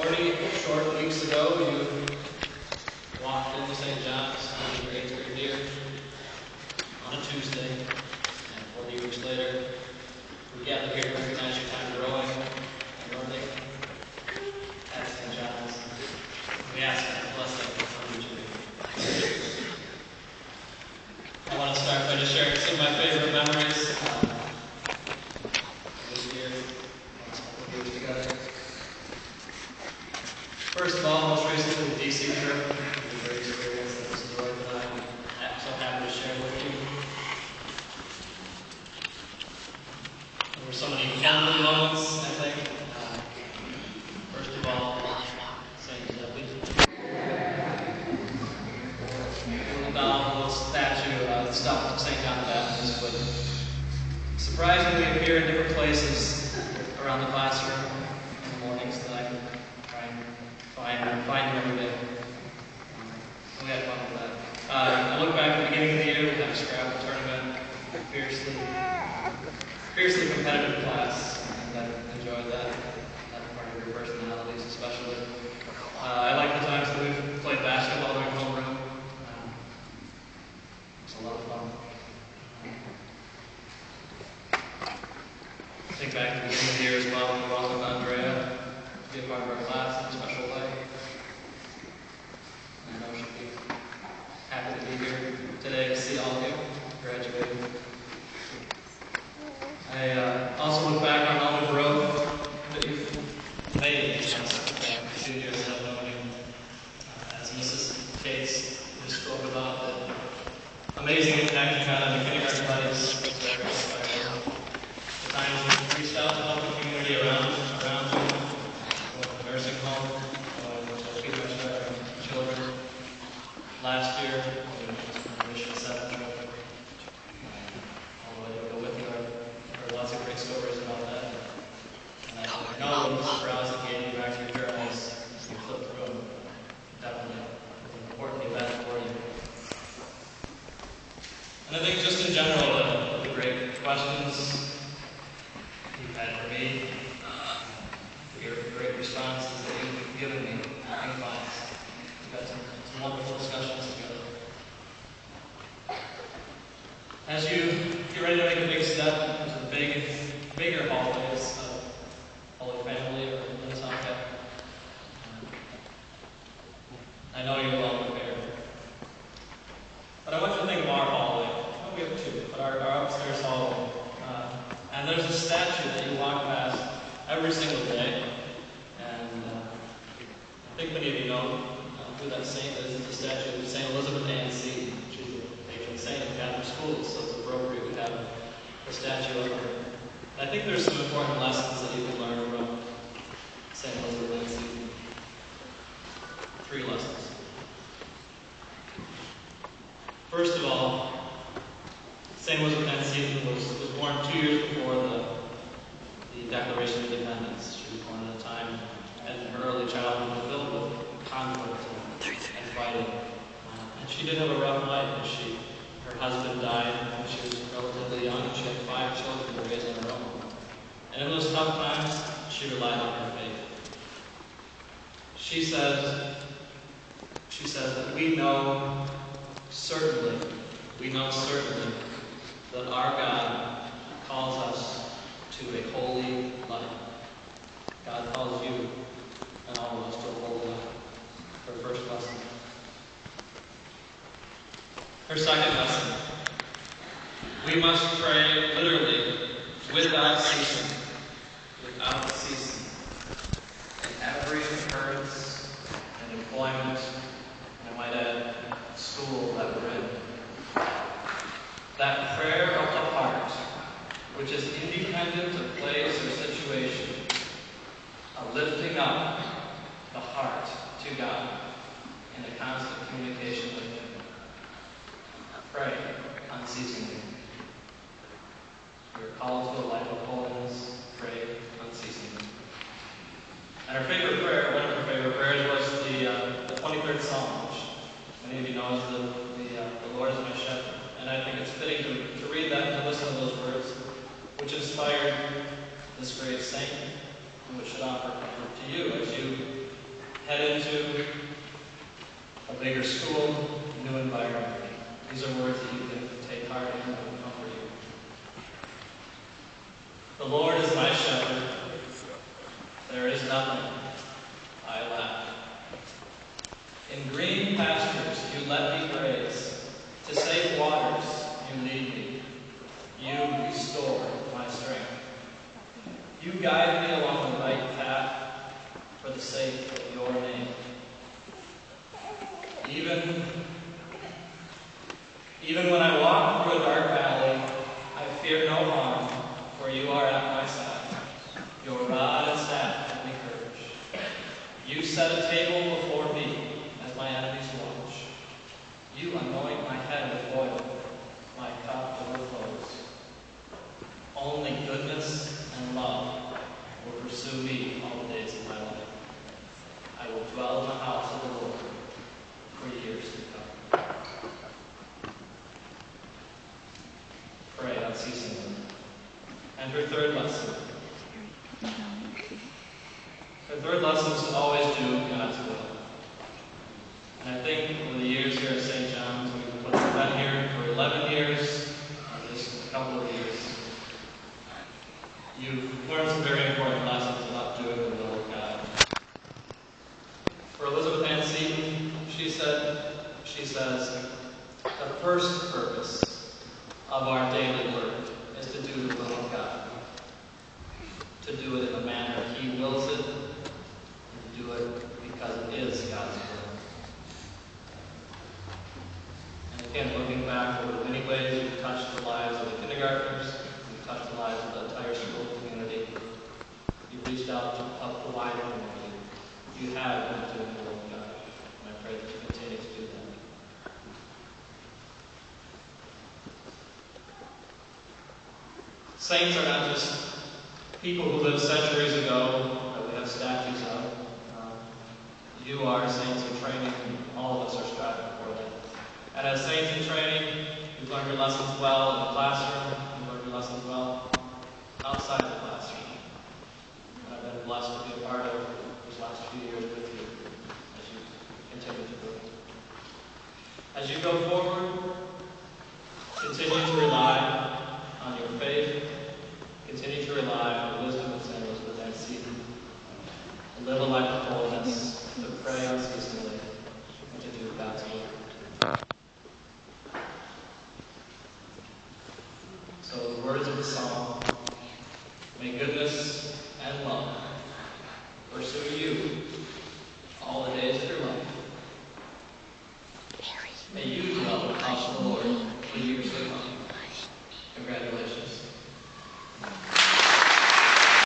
40 short weeks ago, you walked into St. John's in your 8th grade year on a Tuesday, and 40 weeks later, we gather here to recognize your time growing and learning at St. John's. We ask that blessing on each of you. I want to start by just sharing some of my favorite memories this year, last couple of years together. First of all, most recently, the DC trip. It was a great experience that Mrs. Roy and I'm so happy to share with you. There were so many family moments, I think. First of all, St. Debbie. Little statue stuff from St. John the Baptist would surprisingly appear in different places around the classroom in the mornings that I could try and find him every day. We had fun with that. I look back at the beginning of the year, we had a Scrabble tournament, fiercely competitive class, and I enjoyed that part of your personalities especially. I like the times that we've played basketball during homeroom. It's a lot of fun. Think back to the beginning of the year as well, we welcomed Andrea to be a part of our class in a special way. I know she'll be happy to be here today to see all of you graduating. I also look back on all the growth that you've made as juniors and knowing, as Mrs. Cates just spoke about, the amazing impact you've had on your kindergarten buddies. It's very inspiring. The times you've reached out to help the community around you, going to the nursing home, going to feed our children. Last year, we went to Mission 7 trip. All the way to go with you. There are lots of great stories about that. And I know the browse that gave you back to your journals as you flip through them. Definitely an important event for you. And I think just in general, the great questions you've had for me, your great responses that you've given me, we've had some wonderful discussions together. As you get ready to make a big step into the bigger hallways of Holy Family or Minnesota, I know you're well prepared. But I want you to think of our hallway. Well, we have two, but our upstairs hallway. And there's a statue that you walk past every single day. And I think many of you know who that saint is. It's a statue of St. Elizabeth Ann Seton. She's the patron saint of Catholic schools, so it's appropriate we have a statue of her. And I think there's some important lessons that you can learn from St. Elizabeth Ann Seton. 3 lessons. First of all, St. Elizabeth Ann Seton was born 2 years before the Declaration of Independence. She was born at a time in her early childhood filled with conflict and fighting. And she did have a rough life. Her husband died when she was relatively young, and she had 5 children to raise on her own. And in those tough times, she relied on her faith. She says that we know certainly that our God calls us to a holy life. God calls you and all of us to a holy life. Her first lesson. Her second lesson. We must pray literally without ceasing. Without ceasing. In every occurrence and employment, and I might add, school that we're in. That prayer of the heart, which is independent of place or situation, a lifting up the heart to God in a constant communication with Him. Pray unceasingly. We're called to a life of holiness. Pray unceasingly. And our favorite prayer, one of our favorite prayers, was the 23rd Psalm, which many of you know is the Lord is my shepherd. And I think it's fitting to read that and to listen to those words, which inspired this great saint, and which should offer comfort to you as you head into a bigger school, new environment. These are words that you can take heart in and will comfort you. The Lord is my shepherd. There is nothing I lack. In green pastures you let me graze. To safe waters you lead me. You restore my strength. You guide me along the right path for the sake of your name. Even when I walk through a dark valley, I fear no harm, for you are at my side. Your rod and staff give me courage. You set a table before me as my enemies watch. You anoint my head with oil, my cup overflows. Only goodness and love will pursue me all the days of my life. I will dwell in the house of the Lord for years to come. Pray unceasingly. And her third lesson. Her third lesson is to always do God's will. And I think over the years here at St. John's, we've been here for 11 years, just a couple of years. You've learned some very important lessons about doing the will of God. For Elizabeth Ann Seton, she says, the first purpose of our daily work is to do the will of God. To do it in the manner He wills it, and to do it because it is God's will. And again, looking back over the many ways we've touched the lives of the kindergartners, we've touched the lives of the entire school community. You've reached out to help the wider community. You have been doing the will of God, and I pray that you continue to do that. Saints are not just people who lived centuries ago that we have statues of. You are saints in training, and all of us are striving for that. And as saints in training, you've learned your lessons well in the classroom, you've learned your lessons well outside the classroom. And I've been blessed to be a part of these last few years with you as you continue to grow. As you go forward, continue to rely on your faith, continue to rely on the wisdom of St. Elizabeth Ann Seton, to live a life of holiness, to pray unceasingly, and to do God's will. So the words of the psalm, may goodness and love pursue you all the days of your life. May you dwell in the house of the Lord for years to come.